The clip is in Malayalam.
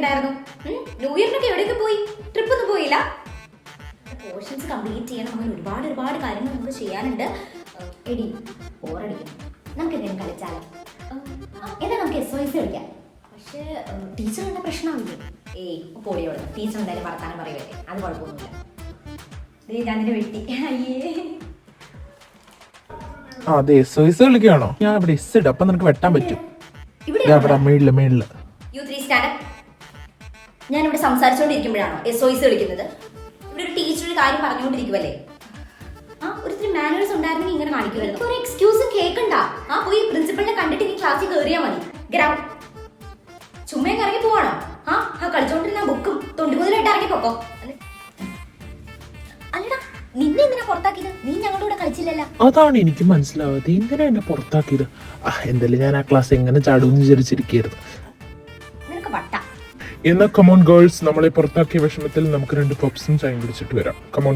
ഉണ്ടായിരുന്നു? ന്യൂ ഇയറിനൊക്കെ എവിടെയൊക്കെ പോയി? ട്രിപ്പ് ഒന്നും പോയില്ല? പോർഷൻസ് കംപ്ലീറ്റ് ചെയ്യണം. അങ്ങനെ ഒരുപാട് കാര്യങ്ങൾ നമുക്ക് ചെയ്യാനുണ്ട്. എടി ബോറടിക്കണം, നമുക്ക് എന്തെങ്കിലും കളിച്ചാലോ? എന്നാ നമുക്ക് SOS കളിക്കാം. പക്ഷേ ടീച്ചർ കണ്ട പ്രശ്നമാവില്ലേ? പൊടിയോട് ടീച്ചർ എന്തായാലും വർത്താനം പറയുവല്ലേ, അത് കുഴപ്പമൊന്നുമില്ല. ഞാൻ നിന്നെ വെട്ടി. അയ്യേ, അതെ SOS കളിക്കുകയാണോ? ഞാൻ ഇവിടെ ഇടാം, അപ്പൊ നിനക്ക് വെട്ടാൻ പറ്റും. മേളില് ഞാനിവിടെ സംസാരിച്ചുകൊണ്ടിരിക്കുമ്പോഴാണോ SOS കളിക്കുന്നത്? ഇവിടെ ഒരു ടീച്ചർ ഒരു കാര്യം പറഞ്ഞുകൊണ്ടിരിക്കുവല്ലേ? ഒരിത്തിരി മാനേഴ്സ് ഉണ്ടായിരുന്നെങ്കിൽ ഇങ്ങനെ കാണിക്കുമായിരുന്നു. ഒരു എക്സ്ക്യൂസും കേൾക്കണ്ട. പോയി പ്രിൻസിപ്പളിനെ കണ്ടിട്ട് നീ ക്ലാസ്സിൽ കയറിയാൽ മതി. ചുമ്മാ ഇറങ്ങി പോവാണോ? കളിച്ചോണ്ടിരുന്ന ബുക്കും തൊണ്ടിമുതലായിട്ട് ഇറങ്ങി പോക്കോ. അല്ലടാ, നിന്നെ എന്തിനാ പുറത്താക്കിയത്? നീ ഞങ്ങളുടെ കൂടെ കളിച്ചില്ലല്ലോ. അതാണ് എനിക്ക് മനസ്സിലാവാതെ, എന്തിനാ എന്നെ പുറത്താക്കിയത്? എന്തായാലും ഞാൻ ആ ക്ലാസ് എങ്ങനെ ചാടുമെന്ന് വിചാരിച്ചിരിക്കുന്നു. നിനക്ക് വട്ട. എന്നാ കമോൺ ഗേൾസ്, നമ്മളെ പുറത്താക്കിയ വിഷമത്തിൽ നമുക്ക് 2 പപ്സും ചായം പിടിച്ചിട്ട് വരാം. കമോൺ.